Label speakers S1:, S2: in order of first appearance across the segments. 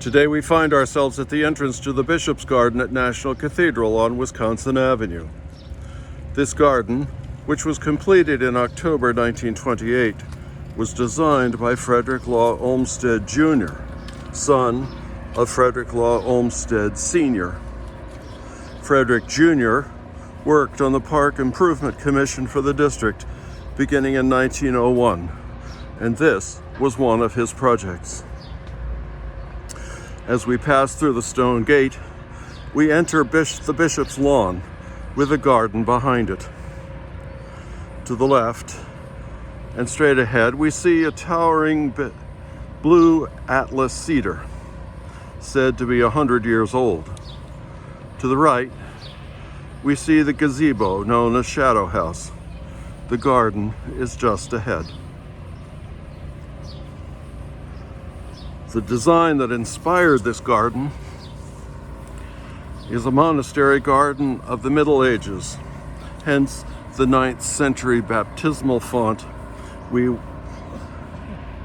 S1: Today we find ourselves at the entrance to the Bishop's Garden at National Cathedral on Wisconsin Avenue. This garden, which was completed in October 1928, was designed by Frederick Law Olmsted Jr., son of Frederick Law Olmsted Sr. Frederick Jr. worked on the Park Improvement Commission for the district beginning in 1901, and this was one of his projects. As we pass through the stone gate, we enter the Bishop's lawn with a garden behind it. To the left and straight ahead, we see a towering blue Atlas cedar, said to be 100 years old. To the right, we see the gazebo known as Shadow House. The garden is just ahead. The design that inspired this garden is a monastery garden of the Middle Ages, hence the 9th century baptismal font we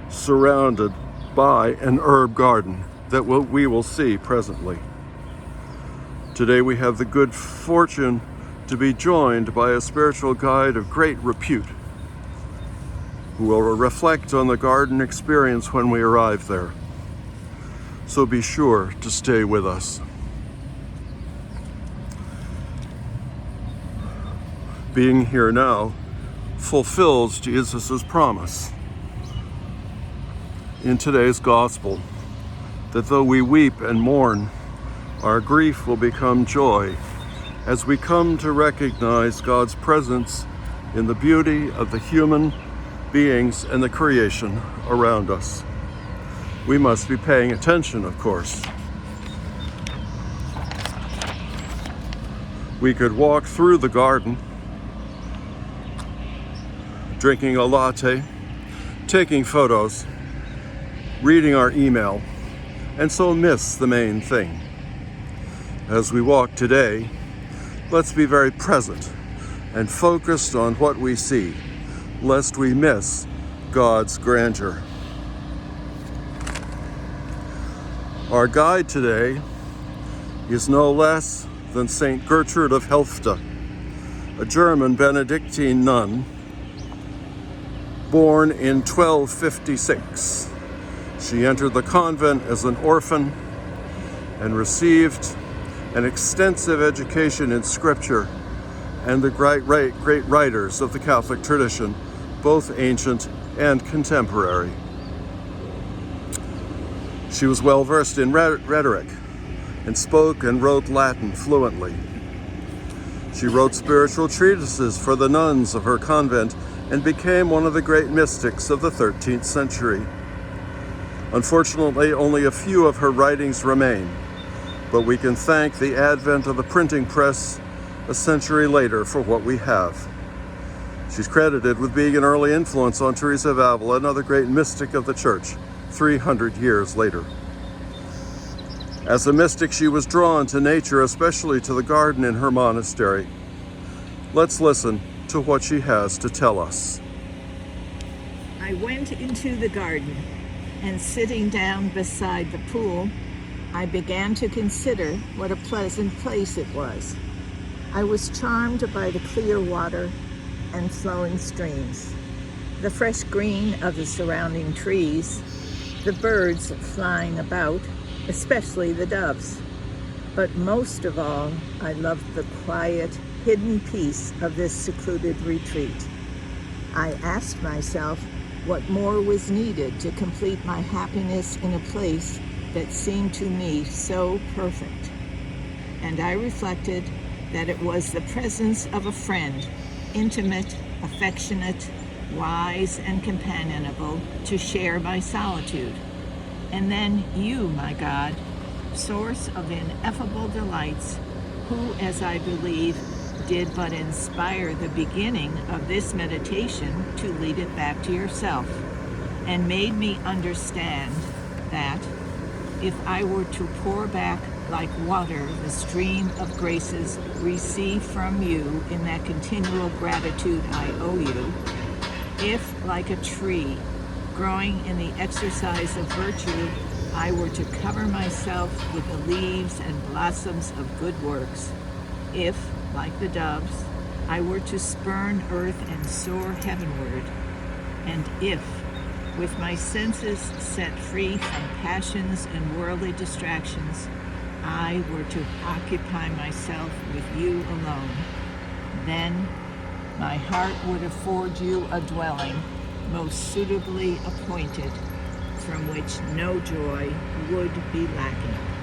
S1: surrounded by an herb garden that we will see presently. Today we have the good fortune to be joined by a spiritual guide of great repute who will reflect on the garden experience when we arrive there. So be sure to stay with us. Being here now fulfills Jesus' promise in today's gospel that though we weep and mourn, our grief will become joy as we come to recognize God's presence in the beauty of the human beings and the creation around us. We must be paying attention, of course. We could walk through the garden, drinking a latte, taking photos, reading our email, and so miss the main thing. As we walk today, let's be very present and focused on what we see, lest we miss God's grandeur. Our guide today is no less than St. Gertrude of Hefta, a German Benedictine nun born in 1256. She entered the convent as an orphan and received an extensive education in scripture and the great writers of the Catholic tradition, both ancient and contemporary. She was well versed in rhetoric and spoke and wrote Latin fluently. She wrote spiritual treatises for the nuns of her convent and became one of the great mystics of the 13th century. Unfortunately, only a few of her writings remain, but we can thank the advent of the printing press a century later for what we have. She's credited with being an early influence on Teresa of Avila, another great mystic of the Church, 300 years later. As a mystic, she was drawn to nature, especially to the garden in her monastery. Let's listen to what she has to tell us.
S2: I went into the garden, and sitting down beside the pool, I began to consider what a pleasant place it was. I was charmed by the clear water and flowing streams, the fresh green of the surrounding trees, the birds flying about, especially the doves. But most of all, I loved the quiet, hidden peace of this secluded retreat. I asked myself what more was needed to complete my happiness in a place that seemed to me so perfect. And I reflected that it was the presence of a friend, intimate, affectionate, wise, and companionable, to share my solitude. And then you, my God, source of ineffable delights, who, as I believe, did but inspire the beginning of this meditation to lead it back to yourself, and made me understand that if I were to pour back like water the stream of graces received from you in that continual gratitude I owe you, if, like a tree, growing in the exercise of virtue, I were to cover myself with the leaves and blossoms of good works, if, like the doves, I were to spurn earth and soar heavenward, and if, with my senses set free from passions and worldly distractions, I were to occupy myself with you alone, then my heart would afford you a dwelling most suitably appointed, from which no joy would be lacking.